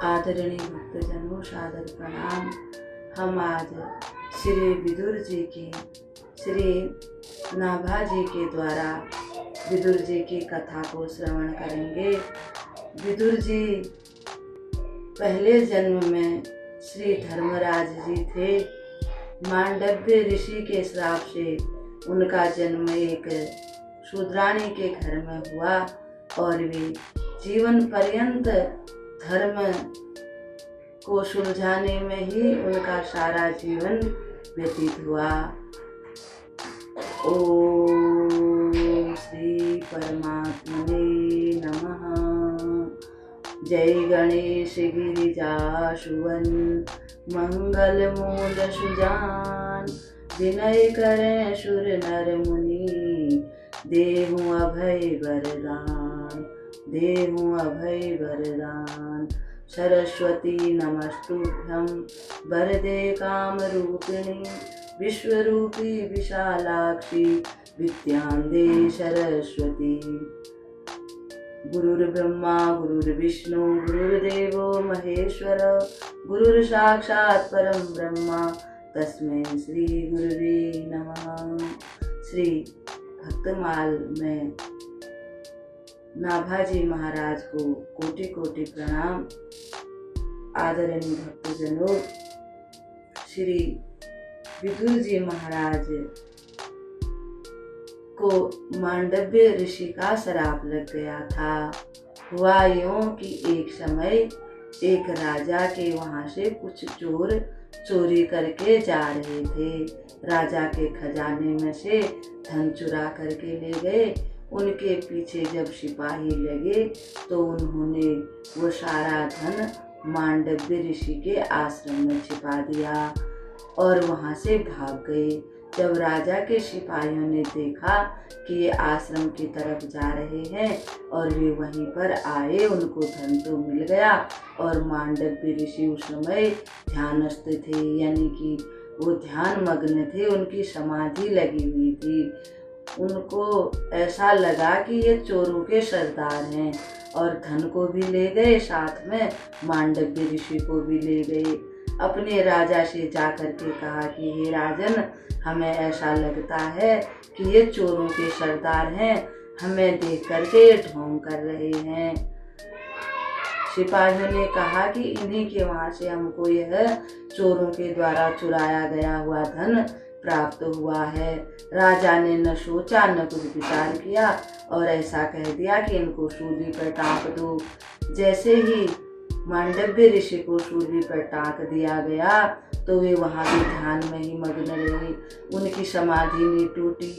आदरणीय भक्तजनों, सादर प्रणाम। हम आज श्री विदुर जी की, श्री नाभा जी के द्वारा विदुर जी की कथा को श्रवण करेंगे। विदुर जी पहले जन्म में श्री धर्मराज जी थे। मांडव्य ऋषि के श्राप से उनका जन्म एक शूद्राणी के घर में हुआ और वे जीवन पर्यंत धर्म को सुलझाने में ही उनका सारा जीवन व्यतीत हुआ। ओम श्री परमात्मने नमः। जय गणेश गिरिजासुवन मंगल मूल सुजान, विनय करें सुर नर मुनि, देहु अभय वरदान, देहु अभय वरदान। सरस्वती नमस्तुभ्यं वरदे कामरूपिणी, विश्वरूपी विशालाक्षी विद्यां सरस्वती। गुरुर्ब्रह्मा गुरुर्विष्णु गुरुर्देवो महेश्वर, गुरुर् साक्षात् परम ब्रह्मा तस्मै श्री गुरुवे नमः। श्री भक्तमाल में नाभा जी महाराज को कोटि कोटि प्रणाम। आदरणीय भक्तजनों, श्री विदुर जी महाराज को मांडव्य ऋषि का श्राप लग गया था। हुआ यूं कि एक समय एक राजा के वहां से कुछ चोर चोरी करके जा रहे थे। राजा के खजाने में से धन चुरा करके ले गए। उनके पीछे जब सिपाही लगे तो उन्होंने वो सारा धन मांडव्य ऋषि के आश्रम में छिपा दिया और वहां से भाग गए। जब राजा के सिपाहियों ने देखा कि ये आश्रम की तरफ जा रहे हैं और वे वहीं पर आए, उनको धन तो मिल गया और मांडव्य ऋषि उस समय ध्यानस्थ थे, यानी कि वो ध्यान मग्न थे, उनकी समाधि लगी हुई थी। उनको ऐसा लगा कि ये चोरों के सरदार हैं और धन को भी ले गए, साथ में मांडव्य ऋषि को भी ले गए। अपने राजा से जाकर के कहा कि हे राजन, हमें ऐसा लगता है कि ये चोरों के सरदार हैं, हमें देख करके ये ढोंग कर रहे हैं। सिपाहियों ने कहा कि इन्हीं के वहां से हमको यह चोरों के द्वारा चुराया गया हुआ धन प्राप्त हुआ है। राजा ने न सोचा न कुछ विचार किया और ऐसा कह दिया कि इनको सूली पर टाँक दो। जैसे ही मांडव्य ऋषि को सूली पर टाँक दिया गया तो वे वहां भी ध्यान में ही मग्न रहे। उनकी समाधि नहीं टूटी।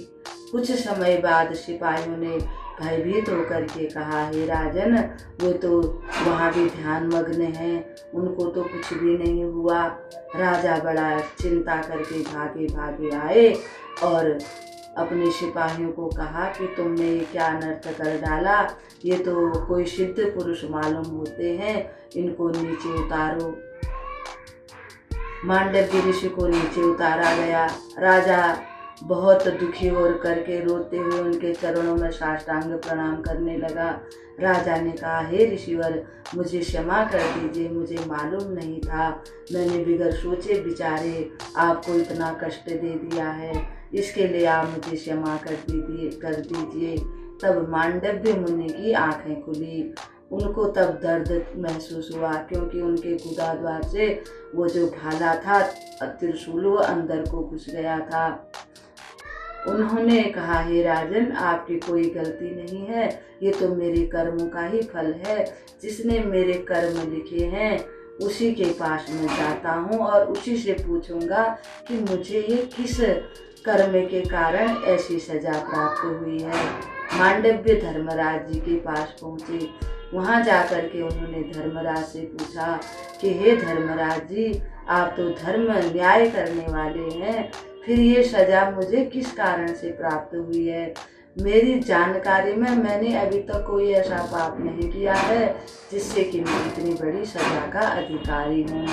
कुछ समय बाद सिपाहियों ने भयभीत होकर के कहा, हे राजन, वो तो वहाँ भी ध्यान मग्न हैं, उनको तो कुछ भी नहीं हुआ। राजा बड़ा चिंता करके भागे भागे आए और अपने सिपाहियों को कहा कि तुमने ये क्या अनर्थ कर डाला, ये तो कोई सिद्ध पुरुष मालूम होते हैं, इनको नीचे उतारो। मांडव्य ऋषि को नीचे उतारा गया। राजा बहुत दुखी हो करके रोते हुए उनके चरणों में साष्टांग प्रणाम करने लगा। राजा ने कहा, हे ऋषिवर, मुझे क्षमा कर दीजिए, मुझे मालूम नहीं था, मैंने बिगर सोचे विचारे आपको इतना कष्ट दे दिया है, इसके लिए आप मुझे क्षमा कर दीजिए। तब मांडव्य मुनि की आंखें खुली। उनको तब दर्द महसूस हुआ क्योंकि उनके गुदाद्वार से वो जो भाला था, त्रिशूल, वो अंदर को घुस गया था। उन्होंने कहा, हे राजन, आपकी कोई गलती नहीं है, ये तो मेरे कर्मों का ही फल है। जिसने मेरे कर्म लिखे हैं उसी के पास मैं जाता हूँ और उसी से पूछूंगा कि मुझे ये किस कर्म के कारण ऐसी सजा प्राप्त हुई है। मांडव्य धर्मराज जी के पास पहुँचे। वहाँ जाकर के उन्होंने धर्मराज से पूछा कि हे धर्मराज जी, आप तो धर्म न्याय करने वाले हैं, फिर ये सजा मुझे किस कारण से प्राप्त हुई है। मेरी जानकारी में मैंने अभी तक कोई ऐसा पाप नहीं किया है जिससे कि मैं इतनी बड़ी सजा का अधिकारी हूँ।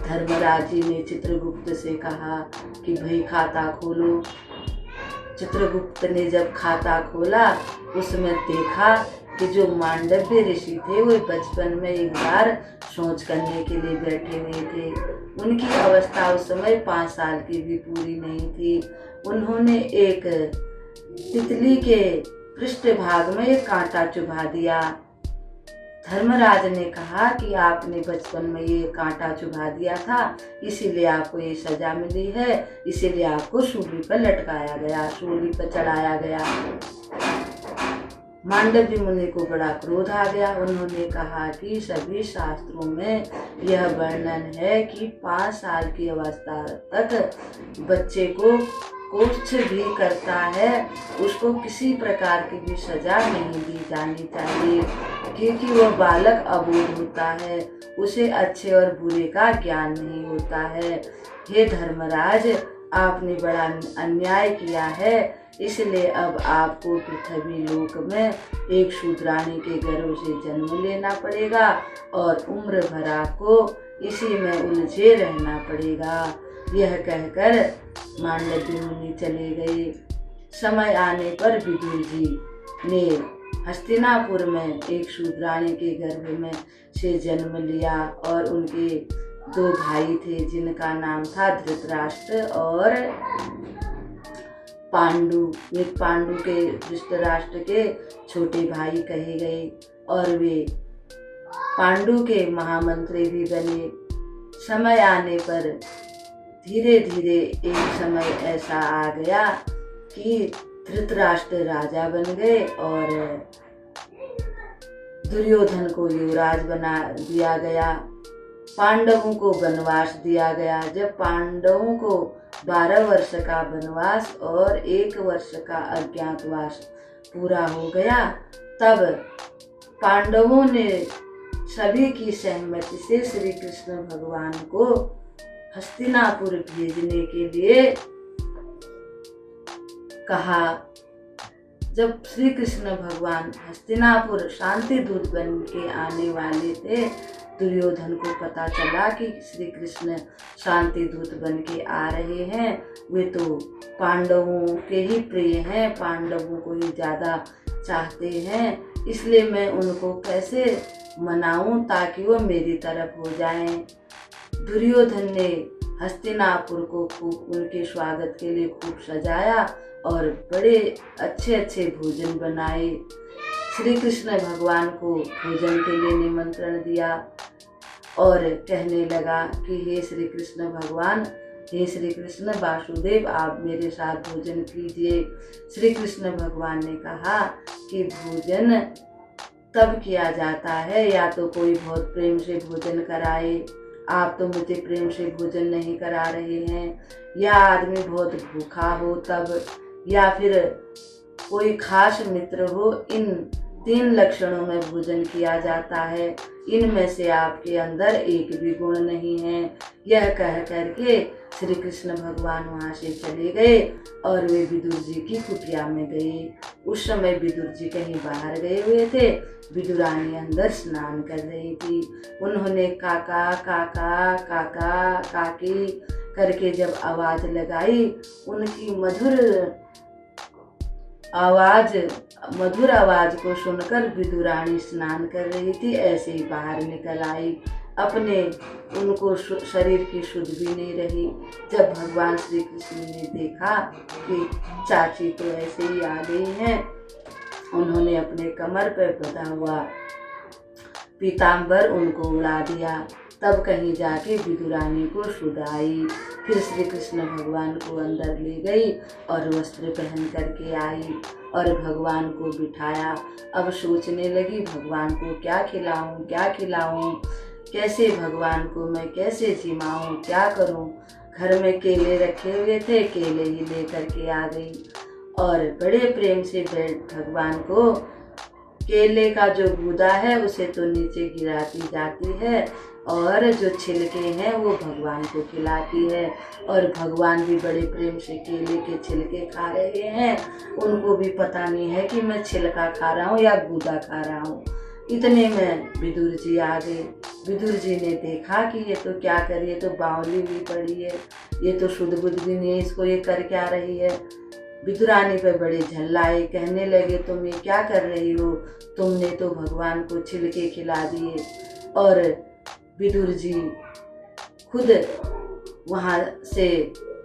धर्मराज जी ने चित्रगुप्त से कहा कि भाई खाता खोलो। चित्रगुप्त ने जब खाता खोला उसमें देखा कि जो मांडव्य ऋषि थे वो बचपन में एक बार सोच करने के लिए बैठे हुए थे। उनकी अवस्था उस समय 5 साल की भी पूरी नहीं थी। उन्होंने एक तितली के पृष्ठभाग में एक कांटा चुभा दिया। धर्मराज ने कहा कि आपने बचपन में ये कांटा चुभा दिया था, इसीलिए आपको ये सजा मिली है, इसीलिए आपको सूली पर लटकाया गया, सूली पर चढ़ाया गया। मांडव्य मुनि को बड़ा क्रोध आ गया। उन्होंने कहा कि सभी शास्त्रों में यह वर्णन है कि 5 साल की अवस्था तक बच्चे को कुछ भी करता है उसको किसी प्रकार की भी सजा नहीं दी जानी चाहिए, क्योंकि वह बालक अबोध होता है, उसे अच्छे और बुरे का ज्ञान नहीं होता है। हे धर्मराज, आपने बड़ा अन्याय किया है, इसलिए अब आपको पृथ्वी लोक में एक शूद्राणी के गर्भ से जन्म लेना पड़ेगा और उम्र भर आपको इसी में उलझे रहना पड़ेगा। यह कहकर मांडव्य मुनि चले गए। समय आने पर विदुर जी ने हस्तिनापुर में एक शूद्राणी के गर्भ में से जन्म लिया और उनके 2 भाई थे जिनका नाम था धृतराष्ट्र और पांडु। वे पांडु के धृतराष्ट्र के छोटे भाई कहे गए और वे पांडु के महामंत्री भी बने। समय आने पर धीरे धीरे एक समय ऐसा आ गया कि धृतराष्ट्र राजा बन गए और दुर्योधन को युवराज बना दिया गया। पांडवों को वनवास दिया गया। जब पांडवों को 12 वर्ष का वनवास और 1 वर्ष का अज्ञातवास पूरा हो गया, तब पांडवों ने सभी की सहमति से श्री कृष्ण भगवान को हस्तिनापुर भेजने के लिए कहा। जब श्री कृष्ण भगवान हस्तिनापुर शांति दूत बन के आने वाले थे, दुर्योधन को पता चला कि श्री कृष्ण शांति दूत बन के आ रहे हैं। वे तो पांडवों के ही प्रिय हैं, पांडवों को ही ज़्यादा चाहते हैं, इसलिए मैं उनको कैसे मनाऊं ताकि वो मेरी तरफ हो जाएं। दुर्योधन ने हस्तिनापुर को खूब उनके स्वागत के लिए खूब सजाया और बड़े अच्छे अच्छे भोजन बनाए। श्री कृष्ण भगवान को भोजन के लिए निमंत्रण दिया और कहने लगा कि हे श्री कृष्ण भगवान, हे श्री कृष्ण वासुदेव, आप मेरे साथ भोजन कीजिए। श्री कृष्ण भगवान ने कहा कि भोजन तब किया जाता है या तो कोई बहुत प्रेम से भोजन कराए, आप तो मुझे प्रेम से भोजन नहीं करा रहे हैं, या आदमी बहुत भूखा हो तब, या फिर कोई खास मित्र हो। इन 3 लक्षणों में भोजन किया जाता है, इनमें से आपके अंदर एक भी गुण नहीं है। यह कह करके श्री कृष्ण भगवान वहाँ से चले गए और वे विदुर जी की कुटिया में गए। उस समय विदुर जी कहीं बाहर गए हुए थे, विदुरानी अंदर स्नान कर रही थी। उन्होंने काका काका काका काकी करके जब आवाज़ लगाई, उनकी मधुर आवाज़ को सुनकर विदुरानी स्नान कर रही थी, ऐसे ही बाहर निकल आई। अपने उनको शरीर की शुद्ध भी नहीं रही। जब भगवान श्री कृष्ण ने देखा कि चाची तो ऐसे ही आ गई हैं, उन्होंने अपने कमर पर बंधा हुआ पीताम्बर उनको उड़ा दिया। तब कहीं जाके विदुरानी को शुद्ध आई। फिर श्री कृष्ण भगवान को अंदर ले गई और वस्त्र पहन करके आई और भगवान को बिठाया। अब सोचने लगी भगवान को क्या खिलाऊं, कैसे भगवान को मैं कैसे जिमाऊं, क्या करूं। घर में केले रखे हुए थे, केले ही लेकर के आ गई और बड़े प्रेम से भगवान को केले का जो गूदा है उसे तो नीचे गिराती जाती है और जो छिलके हैं वो भगवान को खिलाती है। और भगवान भी बड़े प्रेम से केले के छिलके खा रहे हैं, उनको भी पता नहीं है कि मैं छिलका खा रहा हूँ या गूदा खा रहा हूँ। इतने में विदुर जी आ गए। विदुर जी ने देखा कि ये तो क्या करिए, तो बावली हुई पड़ी है, ये तो शुद्ध बुद्ध भी नहीं है, इसको ये कर क्या रही है। विदुरानी पे बड़े झल्लाए, कहने लगे तुम ये क्या कर रही हो, तुमने तो भगवान को छिलके खिला दिए। और विदुर जी खुद वहाँ से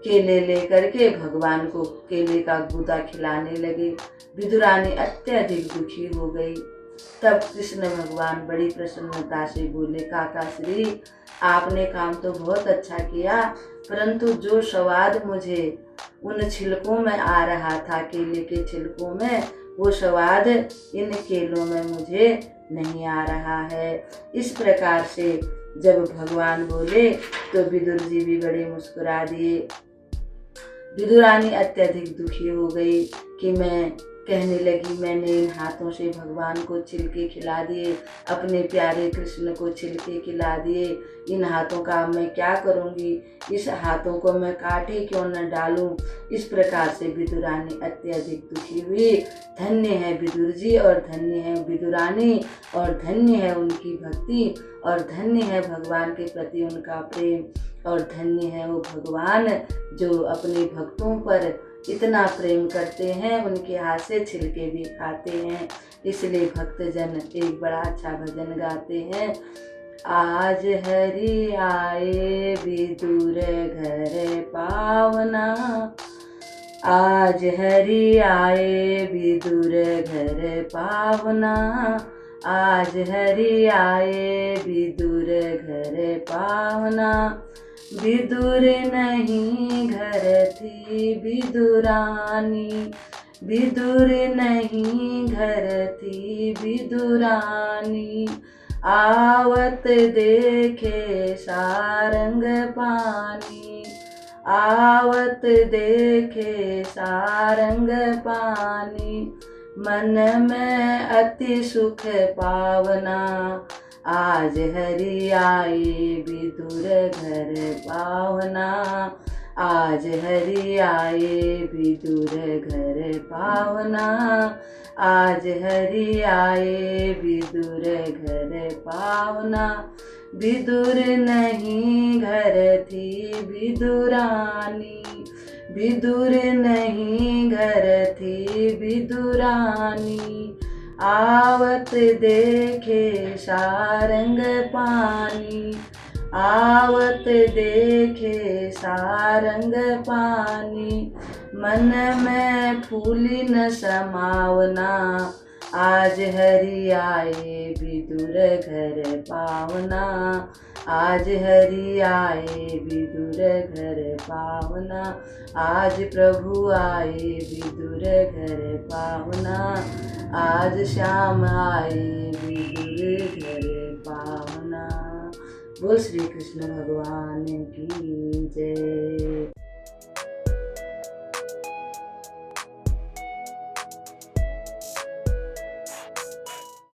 केले लेकर के भगवान को केले का गूदा खिलाने लगे। विदुरानी अत्यधिक दुखी हो गई। तब कृष्ण भगवान बड़ी प्रसन्नता से बोले, काका श्री, आपने काम तो बहुत अच्छा किया, परंतु जो स्वाद मुझे उन छिलकों में आ रहा था, केले के छिलकों में, वो स्वाद इन केलों में मुझे नहीं आ रहा है। इस प्रकार से जब भगवान बोले तो विदुर जी भी बड़े मुस्कुरा दिए। विदुरानी अत्यधिक दुखी हो गई कि मैं कहने लगी, मैंने इन हाथों से भगवान को छिलके खिला दिए, अपने प्यारे कृष्ण को छिलके खिला दिए, इन हाथों का मैं क्या करूँगी, इस हाथों को मैं काटे क्यों न डालूं। इस प्रकार से विदुरानी अत्यधिक दुखी हुई। धन्य है विदुर जी और धन्य है विदुरानी और धन्य है उनकी भक्ति और धन्य है भगवान के प्रति उनका प्रेम और धन्य है वो भगवान जो अपने भक्तों पर इतना प्रेम करते हैं, उनके हाथ से छिलके भी खाते हैं। इसलिए भक्तजन एक बड़ा अच्छा भजन गाते हैं। आज हरि आए विदुर घर पावना, आज हरि आए विदुर घर पावना, आज हरि आए विदुर घर पावना। विदुर नहीं घर थी विदुरानी, विदुर नहीं घर थी विदुरानी, आवत देखे सारंग पानी, आवत देखे सारंग पानी, मन में अति सुख पावना, आज हरि आए विदुर घर पावना, आज हरि आए विदुर घर पावना, आज हरि आए विदुर घर पावना। विदुर नहीं घर थी विदुरानी, विदुर नहीं घर थी विदुरानी, आवत देखे सारंग पानी, आवत देखे सारंग पानी, मन में फूली न समावना, आज हरि आए विदुर घर पावना, आज हरि आए विदुर घर पावना, आज प्रभु आए विदुर घर पावना, आज श्याम आए विदुर घर पावना। बोल श्री कृष्ण भगवान की जय।